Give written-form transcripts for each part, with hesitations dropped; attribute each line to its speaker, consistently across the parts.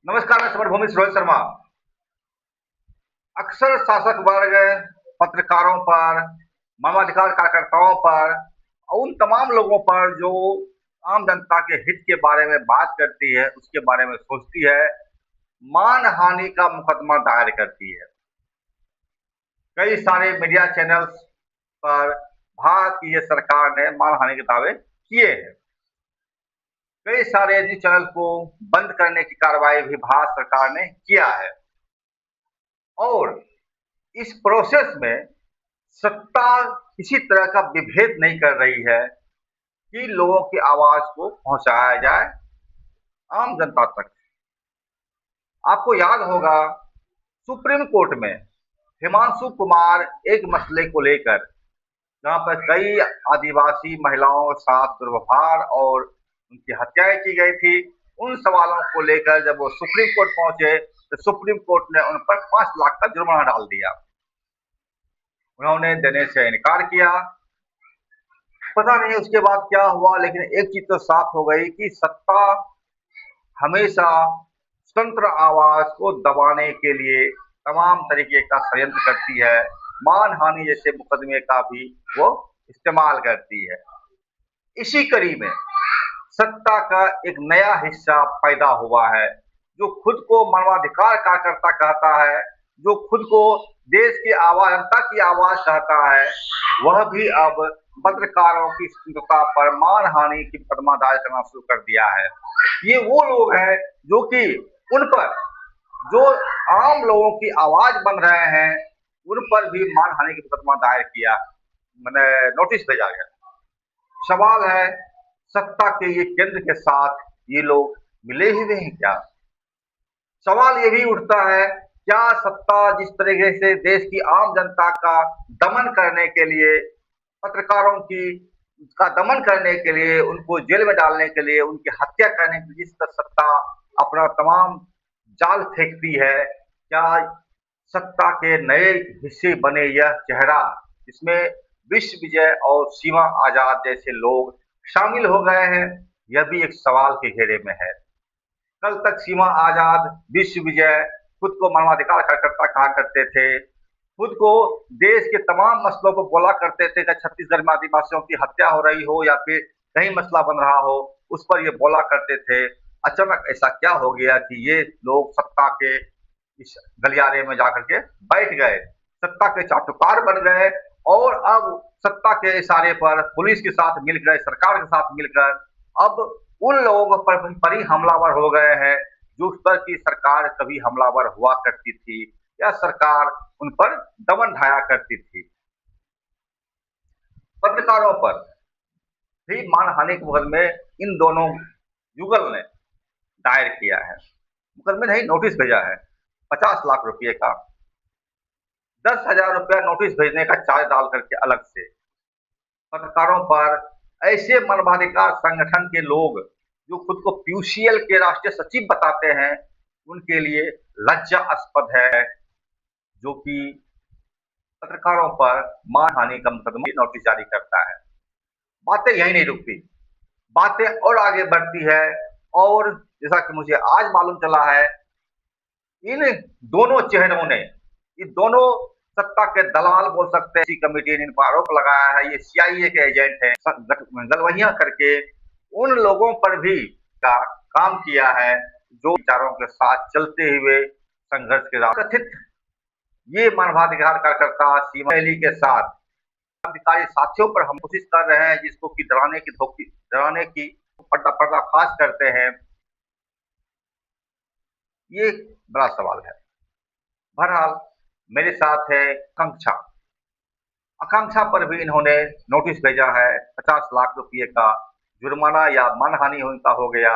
Speaker 1: नमस्कार, मैं समरभूमि से रोहित शर्मा। अक्सर शासक वर्ग पत्रकारों पर, मानवाधिकार कार्यकर्ताओं पर और उन तमाम लोगों पर जो आम जनता के हित के बारे में बात करती है, उसके बारे में सोचती है, मानहानि का मुकदमा दायर करती है। कई सारे मीडिया चैनल्स पर भारत की ये सरकार ने मानहानि के दावे किए हैं। कई सारे न्यूज चैनल को बंद करने की कार्रवाई भी भारत सरकार ने किया है। और इस प्रोसेस में सत्ता किसी तरह का विभेद नहीं कर रही है कि लोगों की आवाज को पहुंचाया जाए आम जनता तक। आपको याद होगा, सुप्रीम कोर्ट में हिमांशु कुमार एक मसले को लेकर, जहां पर कई आदिवासी महिलाओं के साथ दुर्व्यवहार और उनकी हत्याएं की गई थी, उन सवालों को लेकर जब वो सुप्रीम कोर्ट पहुंचे तो सुप्रीम कोर्ट ने उन पर 5 लाख का जुर्माना डाल दिया। उन्होंने देने से इनकार किया। पता नहीं उसके बाद क्या हुआ, लेकिन एक चीज तो साफ हो गई कि सत्ता हमेशा स्वतंत्र आवाज को दबाने के लिए तमाम तरीके का षड्यंत्र करती है। मानहानि जैसे मुकदमे का भी वो इस्तेमाल करती है। इसी कड़ी में सत्ता का एक नया हिस्सा पैदा हुआ है, जो खुद को मानवाधिकार कार्यकर्ता कहता है, जो खुद को देश की आवाज, जनता की आवाज कहता है, वह भी अब पत्रकारों की स्वतंत्रता पर मानहानि की मुकदमा दायर करना शुरू कर दिया है। ये वो लोग हैं जो कि उन पर, जो आम लोगों की आवाज बन रहे हैं, उन पर भी मानहानि की मुकदमा दायर किया, मैंने नोटिस भेजा गया। सवाल है, सत्ता के ये केंद्र के साथ ये लोग मिले हुए हैं क्या? सवाल ये भी उठता है, क्या सत्ता जिस तरीके से देश की आम जनता का दमन करने के लिए, पत्रकारों की का दमन करने के लिए, उनको जेल में डालने के लिए, उनकी हत्या करने के लिए जिस तरह सत्ता अपना तमाम जाल फेंकती है, क्या सत्ता के नए हिस्से बने यह चेहरा, जिसमें विश्व विजय और सीमा आजाद जैसे लोग शामिल हो गए हैं, यह भी एक सवाल के घेरे में है। कल तक सीमा आजाद, विश्व विजय खुद को मानवाधिकार कार्यकर्ता कहा करते थे, खुद को देश के तमाम मसलों पर बोला करते थे कि छत्तीसगढ़ में आदिवासियों की हत्या हो रही हो या फिर कहीं मसला बन रहा हो, उस पर ये बोला करते थे। अचानक ऐसा क्या हो गया कि ये लोग सत्ता के इस गलियारे में जाकर के बैठ गए, सत्ता के चाटुकार बन गए और अब सत्ता के इशारे पर पुलिस के साथ मिलकर, सरकार के साथ मिलकर अब उन लोगों पर ही हमलावर हो गए हैं जो उस पर की सरकार कभी हमलावर हुआ करती थी या सरकार उन पर दमन ढाया करती थी। पत्रकारों पर भी मानहानि के मुकदमे इन दोनों युगल ने दायर किया है। मुकदमे नहीं, नोटिस भेजा है 50 लाख रुपए का, 10,000 रुपया नोटिस भेजने का चार्ज डाल करके अलग से। पत्रकारों पर ऐसे मानवाधिकार संगठन के लोग जो खुद को पीयूसीएल के राष्ट्रीय सचिव बताते हैं, उनके लिए लज्जास्पद है जो कि पत्रकारों पर मानहानि का मुकदमा नोटिस जारी करता है। बातें यही नहीं रुकती, बातें और आगे बढ़ती है। और जैसा कि मुझे आज मालूम चला है, इन दोनों चेहरों ने, ये दोनों सत्ता के दलाल बोल सकते हैं, कमेटी ने इन पर आरोप लगाया है ये सीआईए के एजेंट हैं, गलवहियां करके उन लोगों पर भी का काम किया है जो विचारों के साथ चलते हुए संघर्ष के राह कथित ये मानवाधिकार कार्यकर्ता सीमा शैली के साथ अधिकारी साथियों पर हम कोशिश कर रहे हैं जिसको कि डराने की पर्दाफाश करते हैं। ये बड़ा सवाल है। बहरहाल मेरे साथ है आकांक्षा। आकांक्षा पर भी इन्होंने नोटिस भेजा है, 50 लाख रुपए का जुर्माना या मानहानि उनका हो गया,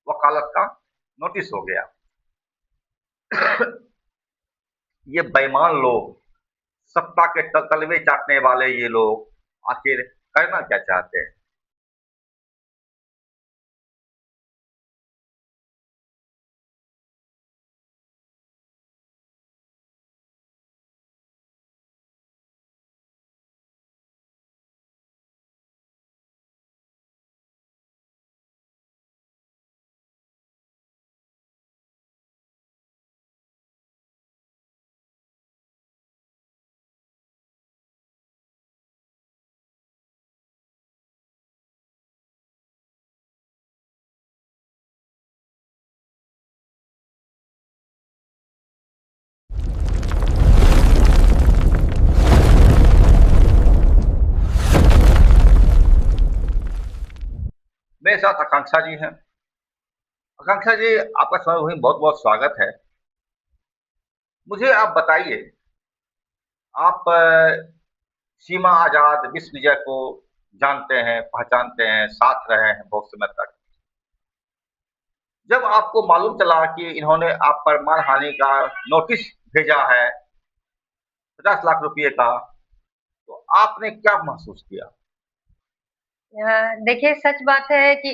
Speaker 1: वकालत का नोटिस हो गया। ये बेईमान लोग, सत्ता के तलवे चाटने वाले ये लोग आखिर करना क्या चाहते हैं? मेरे साथ आकांक्षा जी हैं। आकांक्षा जी, आपका समय वही बहुत बहुत स्वागत है। मुझे आप बताइए, आप सीमा आजाद विश्वविजय को जानते हैं, पहचानते हैं, साथ रहे हैं बहुत समय तक। जब आपको मालूम चला कि इन्होंने आप पर मानहानि का नोटिस भेजा है 50 लाख रुपए का, तो आपने क्या महसूस किया?
Speaker 2: देखिए, सच बात है कि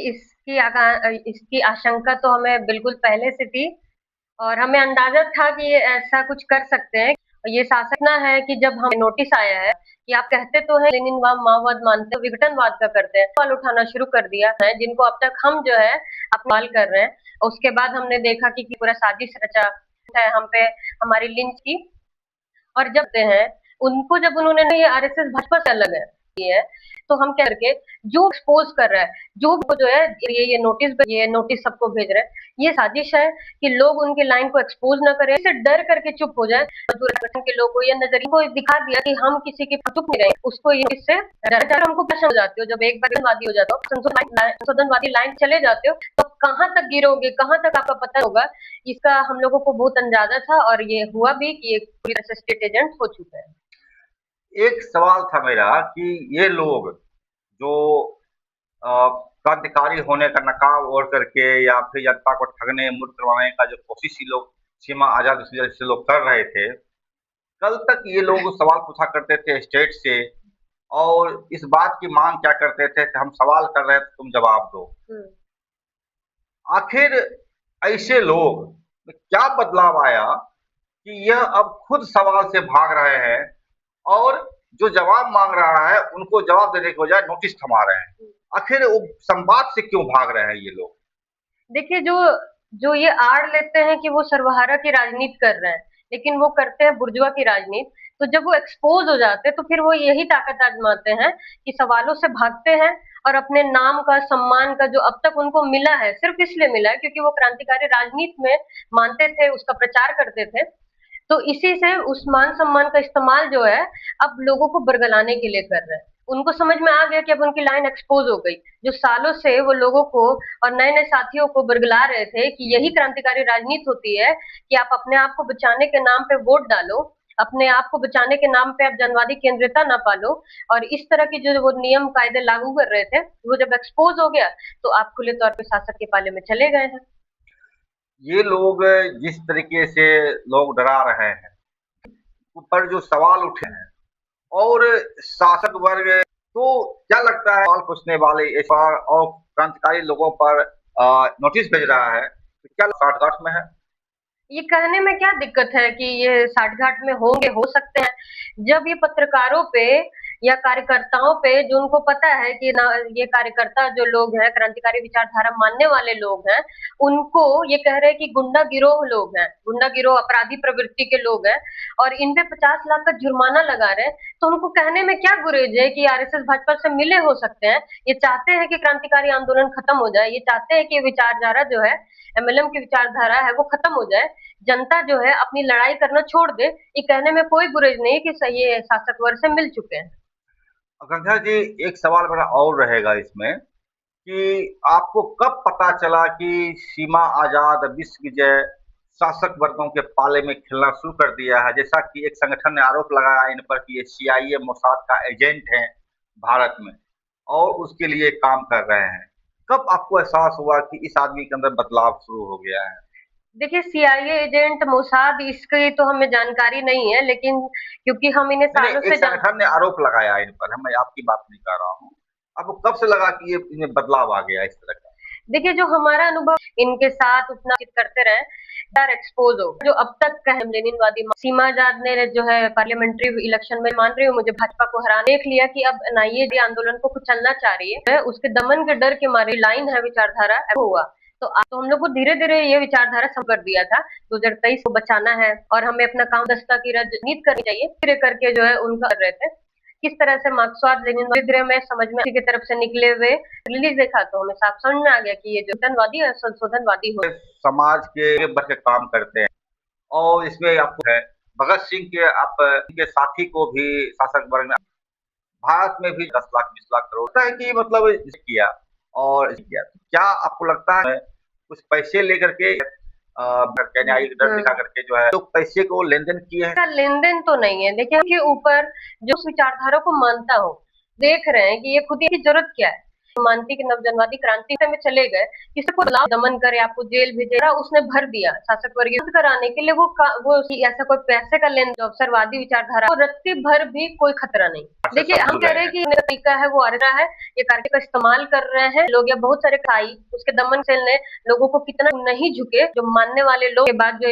Speaker 2: इसकी आशंका तो हमें बिल्कुल पहले से थी और हमें अंदाजा था कि ये ऐसा कुछ कर सकते हैं। ये शासना है कि जब हमें नोटिस आया है कि आप कहते तो हैं लेनिनवाद माओवाद मानते हो, विघटनवाद का करते हैं, सवाल उठाना शुरू कर दिया है जिनको अब तक हम जो है अपमान कर रहे हैं। उसके बाद हमने देखा कि पूरा साजिश रचा है हम पे, हमारी लिंच की। और जब ते हैं उनको, जब उन्होंने ये आरएसएस भाजपा से अलग है ये है, तो हम क्या करके जो एक्सपोज कर रहा है, जो है ये नोटिस सबको भेज रहे हैं, ये साजिश है कि लोग उनकी लाइन को एक्सपोज ना करें, इससे डर करके चुप हो जाए। मजदूर संगठन के लोग को ये नजरिए को दिखा दिया कि हम किसी के चुप नहीं रहे, उसको ये इससे डर। हमको प्रश्न हो जाते हो जब एक बार वादी हो जाते हो, संशोधनवादी लाइन चले जाते हो, तो कहाँ तक गिरोगे, कहाँ तक आपका पता होगा। इसका हम लोगों को बहुत अंदाजा था और ये हुआ भी कि एक पूरी तरह से स्टेट एजेंट हो चुका है।
Speaker 1: एक सवाल था मेरा कि ये लोग जो क्रांतिकारी होने का नकाब ओढ़ करके या फिर जनता को ठगने मुक्त करवाने का जो कोशिश ये लोग सीमा आजाद से लोग कर रहे थे, कल तक ये लोग सवाल पूछा करते थे स्टेट से और इस बात की मांग क्या करते थे कि हम सवाल कर रहे हैं तो तुम जवाब दो। आखिर ऐसे लोग में क्या बदलाव आया कि यह अब खुद सवाल से भाग रहे हैं और जो जवाब मांग रहा है उनको जवाब देने के बजाय नोटिस थमा रहे हैं? आखिर वो संवाद से क्यों भाग रहे हैं ये लोग?
Speaker 2: देखिए, जो जो ये आड़ लेते हैं कि वो सर्वहारा की राजनीति कर रहे हैं, लेकिन वो करते हैं बुर्जुआ की राजनीति। तो जब वो एक्सपोज हो जाते हैं तो फिर वो यही ताकत आजमाते हैं कि सवालों से भागते हैं और अपने नाम का, सम्मान का जो अब तक उनको मिला है, सिर्फ इसलिए मिला है क्योंकि वो क्रांतिकारी राजनीति में मानते थे, उसका प्रचार करते थे। तो इसी से उस मान सम्मान का इस्तेमाल जो है अब लोगों को बरगलाने के लिए कर रहे हैं। उनको समझ में आ गया कि अब उनकी लाइन एक्सपोज हो गई। जो सालों से वो लोगों को और नए नए साथियों को बरगला रहे थे कि यही क्रांतिकारी राजनीति होती है कि आप अपने आप को बचाने के नाम पे वोट डालो, अपने आप को बचाने के नाम पे आप जनवादी केंद्रिता ना पालो। और इस तरह के जो वो नियम कायदे लागू कर रहे थे, वो जब एक्सपोज हो गया तो आप खुले तौर पे शासक के पाले में चले गए हैं।
Speaker 1: ये लोग जिस तरीके से लोग डरा रहे हैं, ऊपर जो सवाल उठे हैं और शासक वर्ग, तो क्या लगता है सवाल पूछने वाले इस बार और क्रांतिकारी लोगों पर नोटिस भेज रहा है, तो क्या साठगांठ में है?
Speaker 2: ये कहने में क्या दिक्कत है कि ये साठगांठ में होंगे, हो सकते हैं। जब ये पत्रकारों पे या कार्यकर्ताओं पे, जो उनको पता है कि ना, ये कार्यकर्ता जो लोग हैं, क्रांतिकारी विचारधारा मानने वाले लोग हैं, उनको ये कह रहे हैं कि गुंडा गिरोह लोग हैं, गुंडा गिरोह अपराधी प्रवृत्ति के लोग हैं और इन पे 50 लाख का जुर्माना लगा रहे हैं, तो उनको कहने में क्या गुरेज है कि आरएसएस भाजपा से मिले हो सकते हैं। ये चाहते हैं कि क्रांतिकारी आंदोलन खत्म हो जाए, ये चाहते हैं कि विचारधारा जो है, एमएलएम की विचारधारा है, वो खत्म हो जाए, जनता जो है अपनी लड़ाई करना छोड़ दे। ये कहने में कोई गुरेज नहीं कि सही ये शासक वर्ग से मिल चुके हैं।
Speaker 1: आकांक्षा जी, एक सवाल मेरा और रहेगा इसमें कि आपको कब पता चला कि सीमा आजाद विश्वविजय शासक वर्गों के पाले में खेलना शुरू कर दिया है? जैसा कि एक संगठन ने आरोप लगाया इन पर कि ये सीआईए मोसाद का एजेंट है भारत में और उसके लिए काम कर रहे हैं। कब आपको एहसास हुआ कि इस आदमी के अंदर बदलाव शुरू हो गया है?
Speaker 2: देखिए, सीआईए एजेंट, मोसाद, इसकी तो हमें जानकारी नहीं है, लेकिन क्योंकि हम इन्हें
Speaker 1: नहीं
Speaker 2: सालों
Speaker 1: नहीं, एक
Speaker 2: से जान।
Speaker 1: संगठन ने आरोप लगाया इन पर, मैं आपकी बात नहीं कर रहा हूँ। आपको कब से लगा कि ये इनमें बदलाव आ गया इस तरह का?
Speaker 2: देखिए, जो हमारा अनुभव इनके साथ उतना करते रहे, डर एक्सपोज हो जो अब तक का है लेनिनवादी। सीमा आजाद ने जो है पार्लियामेंट्री इलेक्शन में, मान रही हूँ, मुझे भाजपा को हरा देख लिया कि अब एनआईए आंदोलन को कुचलना चाह रही है, उसके दमन के डर के मारे लाइन है विचारधारा हुआ। तो हम लोग को धीरे धीरे ये विचारधारा सम कर दिया था 2023 को बचाना है और हमें अपना काम दस्ता की राजनीति करनी चाहिए, धीरे करके जो है उनका कर रहे थे। किस तरह से मार्क्सवाद लेनिनवाद में समझ में की तरफ से निकले हुए रिलीज देखा तो हमें साफ समझ में आ गया कि ये जो धनवादी और संशोधनवादी हो।
Speaker 1: समाज के बढ़ के काम करते हैं और इसमें आपको है भगत सिंह के, आप के साथी को भी शासक वर्ग ने भारत में भी 10 लाख 20 लाख करोड़ होता है कि मतलब किया। और क्या आपको लगता है कुछ पैसे लेकर के न्यायिक दर दिखा करके जो है तो पैसे को लेन-देन किए हैं?
Speaker 2: लेन-देन तो नहीं है। देखिए उनके ऊपर जो उस विचारधारा को मानता हो, देख रहे हैं कि ये खुद की ज़रूरत क्या है। मानती कि नवजनवादी क्रांति में चले गए, किसी को दमन करे, आपको जेल भेजेगा, उसने भर दिया शासक वर्ग कराने के लिए वो ऐसा कोई पैसे का लेन अवसरवादी विचारधारा वो रत्ती भर भी कोई खतरा नहीं। देखिए हम कह रहे हैं कि तरीका है वो आर्या है, ये कार्य का इस्तेमाल कर रहे हैं लोग या बहुत सारे खाई उसके दमन सेल ने लोगों को कितना नहीं झुके जो मानने वाले लोग के बाद जो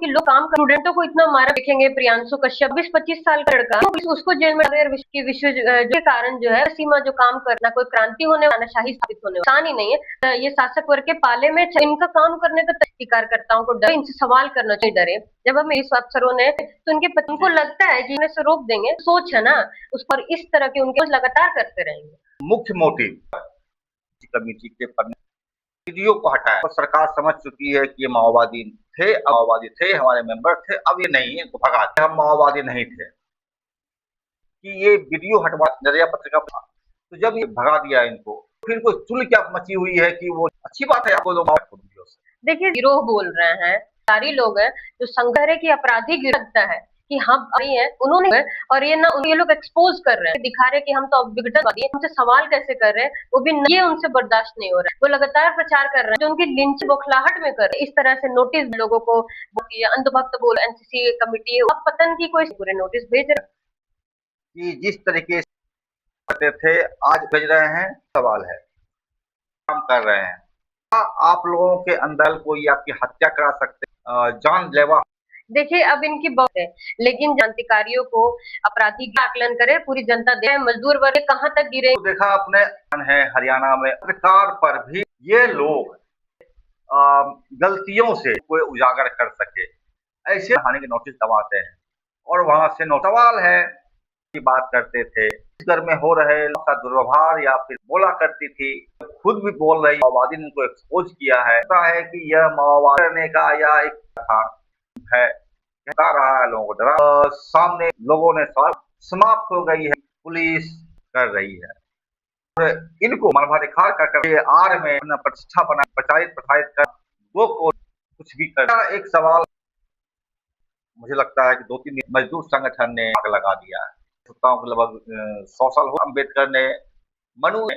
Speaker 2: लोग काम कर स्टूडेंटों को इतना मारा देखेंगे प्रियांशु कश्यप 20-25 साल का लड़का उसको जेल में विश्व के कारण जो है सीमा जो काम करना कोई क्रांति होने वाला शाही स्थापित होने आसान ही नहीं है। ये शासक वर्ग के पाले में इनका काम करने का कार्यकर्ताओं को डर इनसे सवाल करना चाहिए डरे जब हम इस अफसरों ने तो उनके पत्नी को लगता है कि इन्हें से रोक देंगे सोच है ना उस पर इस तरह के उनके लगातार करते रहेंगे।
Speaker 1: मुख्य मोटिव कमेटी के वीडियो को हटाया तो सरकार समझ चुकी है कि ये माओवादी थे हमारे मेंबर थे अब ये नहीं है भगा हम माओवादी नहीं थे कि ये वीडियो हटवा नजरिया पत्रिका तो जब ये भगा दिया इनको फिर कोई चुल क्या मची हुई है कि वो अच्छी बात है आपको लोग
Speaker 2: देखिए गिरोह बोल रहे हैं सारे लोग हैं जो संघर्ष की अपराधी गिरफ्तार है कि हम नहीं है उन्होंने और ये ना ये लोग एक्सपोज कर रहे हैं दिखा रहे हैं कि हम तो विघटनवादी हैं हमसे सवाल कैसे कर रहे हैं वो भी ये उनसे बर्दाश्त नहीं हो रहा है वो लगातार प्रचार कर रहे हैं जो उनकी लिंच बौखलाहट में कर रहे हैं इस तरह से नोटिस लोगों को अंधभक्त बोल एनसीसी कमेटी अब पतन की कोई पूरे नोटिस भेज रहे
Speaker 1: कि जिस तरीके से करते थे आज भेज रहे हैं सवाल है काम कर रहे हैं आप लोगों के अंदर कोई आपकी हत्या करा सकते जानलेवा
Speaker 2: देखिए अब इनकी बहुत है लेकिन क्रांतिकारियों को अपराधी का आकलन करे पूरी जनता दे मजदूर वर्ग कहां तक गिरे
Speaker 1: तो देखा आपने है हरियाणा में सरकार पर भी ये लोग गलतियों से कोई उजागर कर सके ऐसे थाने के नोटिस दबाते हैं और वहां से सवाल है की बात करते थे घर में हो रहे दुर्व्यवहार या फिर बोला करती थी खुद भी बोल रही माओवादी ने उनको एक्सपोज किया है कि यह माओवादी करने का या एक था है कहता रहा है लोगों को डरा सामने लोगों ने समाप्त हो गई है पुलिस कर रही है और इनको मानवाधिकार कर आर में अपना प्रतिष्ठा बना प्रचारित प्रसारित कर वो को कुछ भी कर एक सवाल मुझे लगता है कि 2-3 मजदूर संगठन ने आग लगा दिया है लगभग 100 साल हो अम्बेडकर ने मनु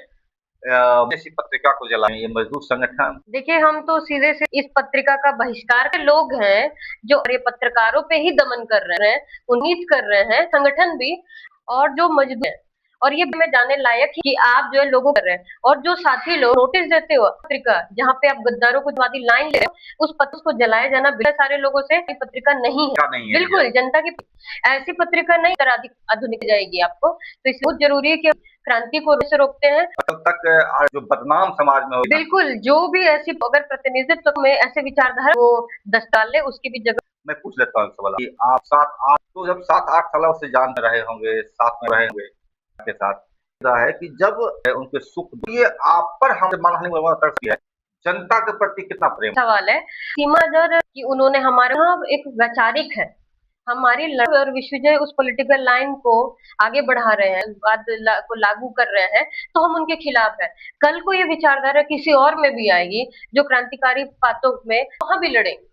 Speaker 1: ऐसी पत्रिका को जलाए ये मजदूर संगठन
Speaker 2: देखिए हम तो सीधे से इस पत्रिका का बहिष्कार के लोग हैं जो ये पत्रकारों पे ही दमन कर रहे हैं उन्नीत कर रहे हैं संगठन भी और जो मजदूर है और ये में जाने लायक कि आप जो है लोगों कर रहे हैं और जो साथी लोग नोटिस देते हो पत्रिका जहाँ पे आप गद्दारों को वादी लाइन ले उस पत्र को जलाया जाना बिना सारे लोगों से पत्रिका नहीं है बिल्कुल जनता की ऐसी पत्रिका नहीं अधिक आधुनिक जाएगी आपको तो इसलिए बहुत जरूरी है कि क्रांति को से रोकते हैं
Speaker 1: तब तक जो बदनाम समाज में
Speaker 2: बिल्कुल जो भी ऐसी अगर प्रतिनिधित्व में ऐसे विचारधारा वो दस्ताले उसकी भी जगह
Speaker 1: मैं पूछ लेता हूँ सवाल कि आप 7-8 तो जब 7-8 सालों से जान रहे होंगे साथ में रहे होंगे के साथ है कि जब उनके सुख ये आप पर हम मानहानि करती है जनता के प्रति कितना प्रेम
Speaker 2: सवाल है सीमा जर कि उन्होंने हमारे यहाँ एक वैचारिक है हमारी और विश्वजय उस पॉलिटिकल लाइन को आगे बढ़ा रहे हैं बात को लागू कर रहे हैं तो हम उनके खिलाफ है कल को ये विचारधारा किसी और में भी आएगी जो क्रांतिकारी बातों में वहां भी लड़ेंगे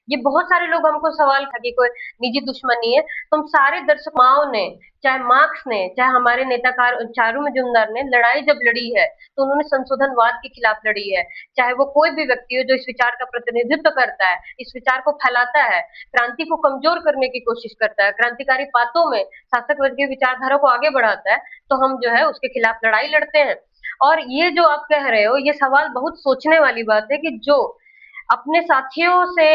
Speaker 2: ये बहुत सारे लोग हमको सवाल था कि कोई निजी दुश्मनी है तो हम सारे दर्शक माओ ने चाहे मार्क्स ने चाहे हमारे नेताकार चारू मजुमदार ने लड़ाई जब लड़ी है तो उन्होंने संशोधनवाद के खिलाफ लड़ी है चाहे वो कोई भी व्यक्ति हो जो इस विचार का प्रतिनिधित्व करता है इस विचार को फैलाता है क्रांति को कमजोर करने की कोशिश करता है क्रांतिकारी बातों में शासक वर्ग की विचारधारा को आगे बढ़ाता है तो हम जो है उसके खिलाफ लड़ाई लड़ते हैं और ये जो आप कह रहे हो ये सवाल बहुत सोचने वाली बात है कि जो अपने साथियों से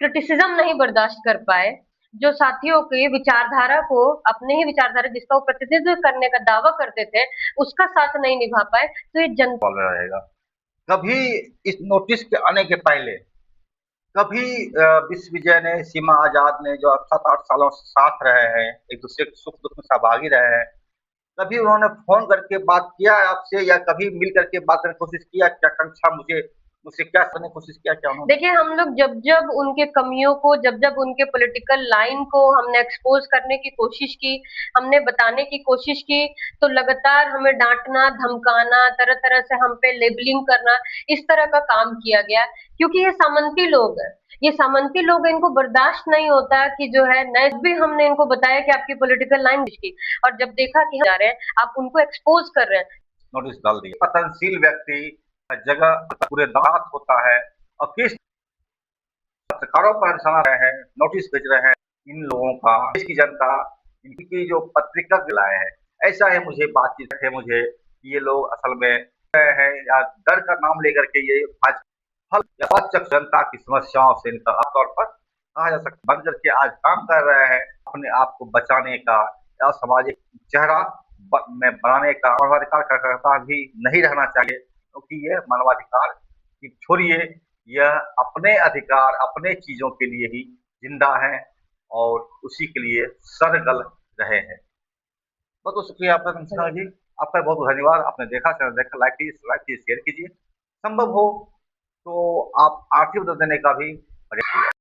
Speaker 2: क्रिटिसिज्म नहीं बर्दाश्त कर पाए जो साथियों की विचारधारा को अपने ही विचारधारा जिसका वो प्रतिनिधित्व करने का दावा करते थे उसका साथ नहीं निभा पाए तो ये जनता
Speaker 1: रहेगा कभी इस नोटिस के आने के पहले कभी विश्वविजय ने सीमा आजाद ने जो 7-8 सालों से साथ रहे हैं एक दूसरे के सुख दुख में सहभागी रहे हैं कभी उन्होंने फोन करके बात किया आपसे या कभी मिल करके बात करने की कोशिश किया कि आकांक्षा मुझे मुझसे क्या करने की कोशिश किया क्या उन्होंने?
Speaker 2: देखिए, हम लोग जब जब उनके कमियों को, जब जब उनके पॉलिटिकल लाइन को हमने एक्सपोज करने की कोशिश की, हमने बताने की कोशिश की, तो लगातार हमें डांटना, धमकाना, तरह तरह से हम पे लेबलिंग करना, इस तरह का काम किया गया। क्योंकि ये सामंती लोग हैं, ये सामंती लोग हैं, इनको बर्दाश्त नहीं होता कि जो है नए भी हमने इनको बताया कि आपकी पॉलिटिकल लाइन की, और जब देखा कि हम जा रहे हैं, आप उनको एक्सपोज कर रहे हैं।
Speaker 1: नोटिस डाल दिया। पतनशील व्यक्ति जगह पूरे दांत होता है और किस पत्रकारों पर निशाना रहे हैं, नोटिस भेज रहे हैं इन लोगों का, देश की जनता इनकी जो पत्रिका लाए हैं, ऐसा है मुझे बातचीत है मुझे ये लोग असल में हैं या डर का नाम लेकर के ये आज फल या पचक जनता की समस्याओं से इनका आमतौर पर कहा जा सकता बन करके आज काम कर रहे हैं अपने आप को बचाने का या सामाजिक चेहरा में बनाने का। मानवाधिकार कार्यकर्ता भी नहीं रहना चाहिए क्योंकि ये मानवाधिकार की छोड़िए, यह अपने अधिकार अपने चीजों के लिए ही जिंदा है और उसी के लिए सरगल रहे हैं। बहुत बहुत शुक्रिया आपका कंसना जी, आपका बहुत बहुत धन्यवाद। आपने देखा चैनल देखा, लाइक कीजिए शेयर कीजिए, संभव हो तो आप आर्थिक मदद देने का भी प्रयास कीजिए।